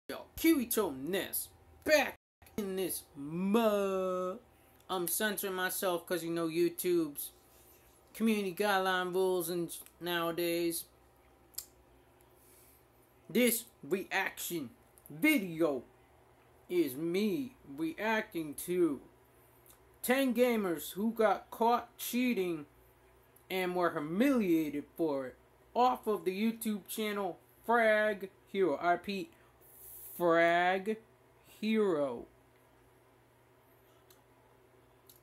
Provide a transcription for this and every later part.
Yo, Kirito Ness, back in this mud. I'm censoring myself because you know YouTube's community guideline rules and nowadays. This reaction video is me reacting to 10 gamers who got caught cheating and were humiliated for it off of the YouTube channel Frag Hero. I repeat, Frag Hero.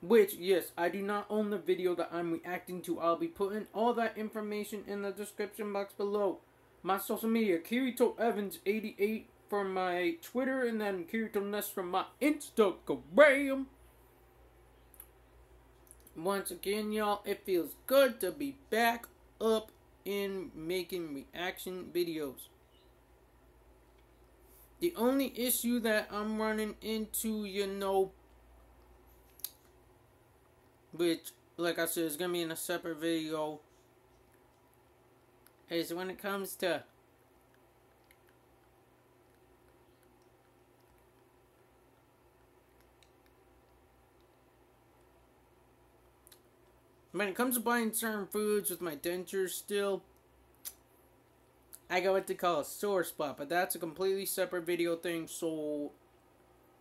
Which, yes, I do not own the video that I'm reacting to. I'll be putting all that information in the description box below. My social media, Kirito Evans 88 for my Twitter, and then Kirito Ness from my Instagram. Once again, y'all, it feels good to be back up in making reaction videos. The only issue that I'm running into, which, like I said, is going to be in a separate video, is when it comes to buying certain foods with my dentures still, I got what they call a sore spot, but that's a completely separate video thing, so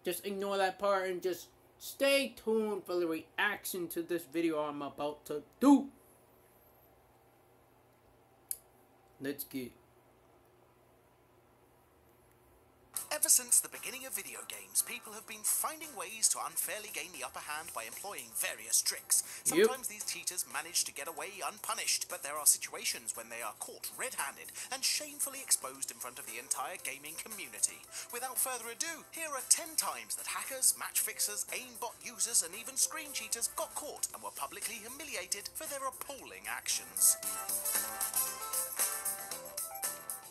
just ignore that part and just stay tuned for the reaction to this video I'm about to do. Let's get it. Ever since the beginning of video games, people have been finding ways to unfairly gain the upper hand by employing various tricks. Sometimes these cheaters manage to get away unpunished, but there are situations when they are caught red-handed and shamefully exposed in front of the entire gaming community. Without further ado, here are 10 times that hackers, match fixers, aimbot users, and even screen cheaters got caught and were publicly humiliated for their appalling actions.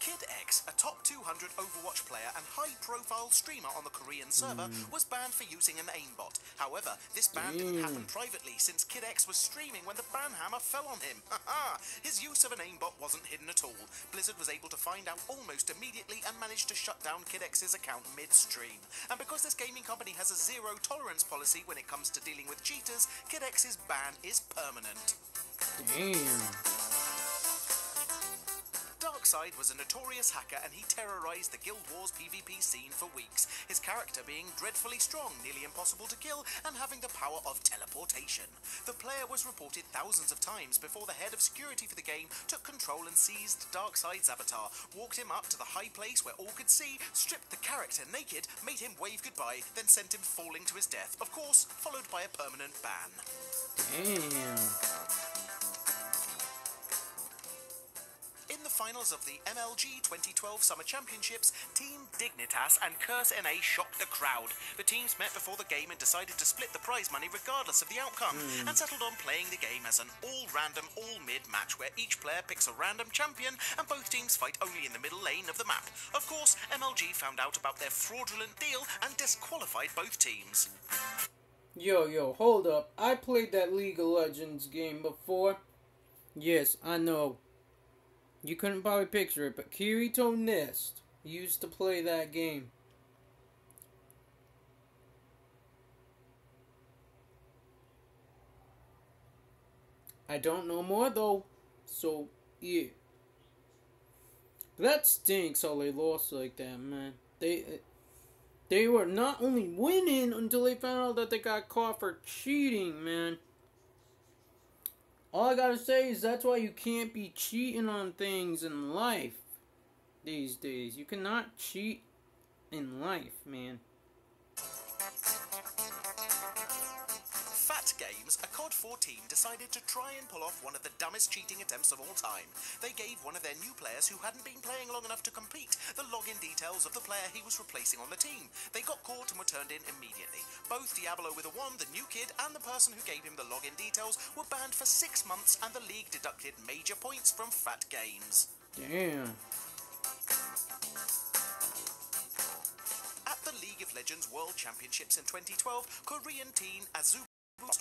Kid X, a top 200 Overwatch player and high-profile streamer on the Korean server, was banned for using an aimbot. However, this ban didn't happen privately, since Kid X was streaming when the ban hammer fell on him. Haha! His use of an aimbot wasn't hidden at all. Blizzard was able to find out almost immediately and managed to shut down Kid X's account mid-stream. And because this gaming company has a zero-tolerance policy when it comes to dealing with cheaters, Kid X's ban is permanent. Damn. Darkseid was a notorious hacker and he terrorized the Guild Wars PvP scene for weeks, his character being dreadfully strong, nearly impossible to kill, and having the power of teleportation. The player was reported thousands of times before the head of security for the game took control and seized Darkseid's avatar, walked him up to the high place where all could see, stripped the character naked, made him wave goodbye, then sent him falling to his death, of course, followed by a permanent ban. Damn. In the finals of the MLG 2012 Summer Championships, Team Dignitas and Curse NA shocked the crowd. The teams met before the game and decided to split the prize money regardless of the outcome, and settled on playing the game as an all-random, all-mid match where each player picks a random champion and both teams fight only in the middle lane of the map. Of course, MLG found out about their fraudulent deal and disqualified both teams. Yo, hold up. I played that League of Legends game before. Yes, I know. You couldn't probably picture it, but Kirito Ness used to play that game. I don't know more though, so yeah. That stinks how they lost like that, man. They were not only winning until they found out that they got caught for cheating, man. All I gotta say is that's why you can't be cheating on things in life these days. You cannot cheat in life, man. Fat Games, a COD 4 team, decided to try and pull off one of the dumbest cheating attempts of all time. They gave one of their new players who hadn't been playing long enough to compete the login details of the player he was replacing on the team. They got caught and were turned in immediately. Both Diablo with a 1, the new kid, and the person who gave him the login details were banned for 6 months, and the league deducted major points from Fat Games. Damn. At the League of Legends World Championships in 2012, Korean teen Azu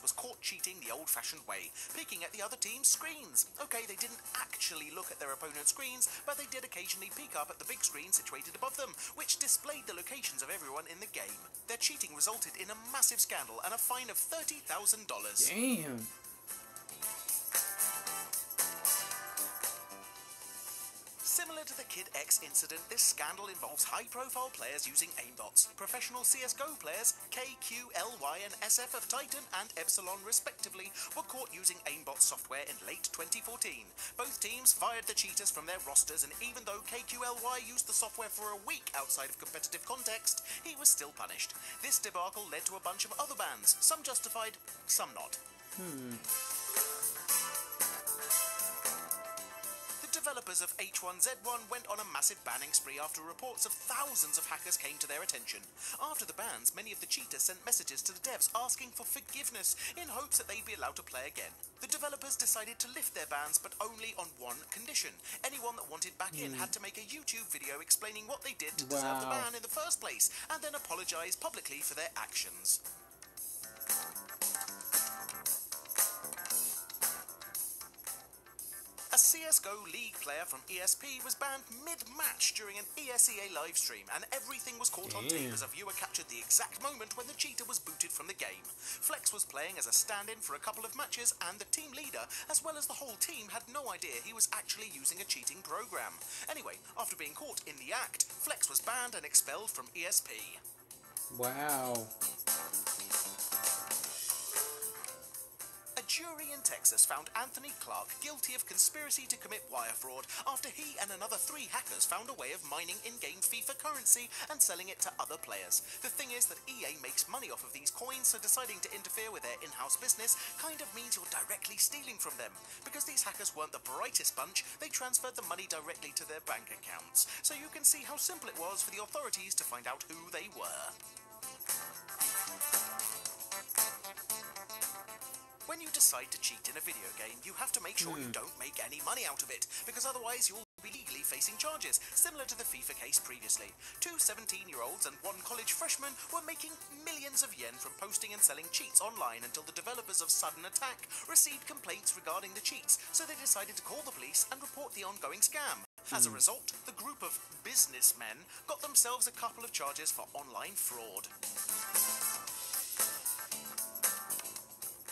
was caught cheating the old-fashioned way, peeking at the other team's screens. Okay, they didn't actually look at their opponent's screens, but they did occasionally peek up at the big screen situated above them, which displayed the locations of everyone in the game. Their cheating resulted in a massive scandal and a fine of $30,000. Damn. Similar to the Kid X incident, this scandal involves high-profile players using aimbots. Professional CSGO players, KQLY and SF of Titan and Epsilon respectively, were caught using aimbot software in late 2014. Both teams fired the cheaters from their rosters, and even though KQLY used the software for a week outside of competitive context, he was still punished. This debacle led to a bunch of other bans, some justified, some not. Developers of H1Z1 went on a massive banning spree after reports of thousands of hackers came to their attention. After the bans, many of the cheaters sent messages to the devs asking for forgiveness in hopes that they'd be allowed to play again. The developers decided to lift their bans, but only on one condition. Anyone that wanted back in had to make a YouTube video explaining what they did to deserve the ban in the first place, and then apologize publicly for their actions. A CSGO League player from ESP was banned mid-match during an ESEA livestream, and everything was caught on tape as a viewer captured the exact moment when the cheater was booted from the game. Flex was playing as a stand-in for a couple of matches, and the team leader, as well as the whole team, had no idea he was actually using a cheating program. Anyway, after being caught in the act, Flex was banned and expelled from ESP. Wow. A jury in Texas found Anthony Clark guilty of conspiracy to commit wire fraud after he and another 3 hackers found a way of mining in-game FIFA currency and selling it to other players. The thing is that EA makes money off of these coins, so deciding to interfere with their in-house business kind of means you're directly stealing from them. Because these hackers weren't the brightest bunch, they transferred the money directly to their bank accounts. So you can see how simple it was for the authorities to find out who they were. When you decide to cheat in a video game, you have to make sure you don't make any money out of it, because otherwise you'll be legally facing charges, similar to the FIFA case previously. 2 17-year-olds and 1 college freshman were making millions of yen from posting and selling cheats online until the developers of Sudden Attack received complaints regarding the cheats, so they decided to call the police and report the ongoing scam. As a result, the group of businessmen got themselves a couple of charges for online fraud.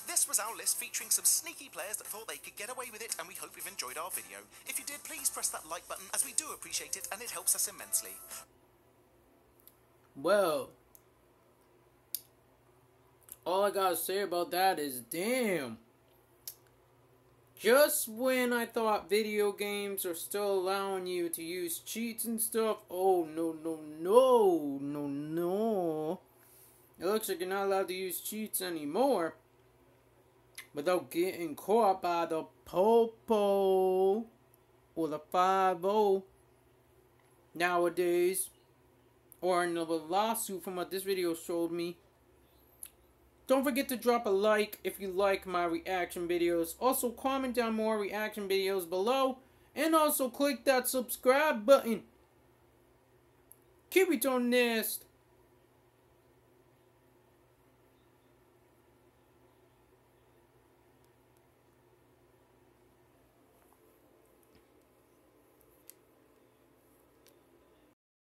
This was our list featuring some sneaky players that thought they could get away with it, and we hope you've enjoyed our video. If you did, please press that like button, as we do appreciate it and it helps us immensely. Well, all I gotta say about that is, damn. Just when I thought video games are still allowing you to use cheats and stuff, oh no. It looks like you're not allowed to use cheats anymore without getting caught by the popo or the 5-0 nowadays, or another lawsuit from what this video showed me. Don't forget to drop a like if you like my reaction videos. Also comment down more reaction videos below, and also click that subscribe button. Keep it on nest.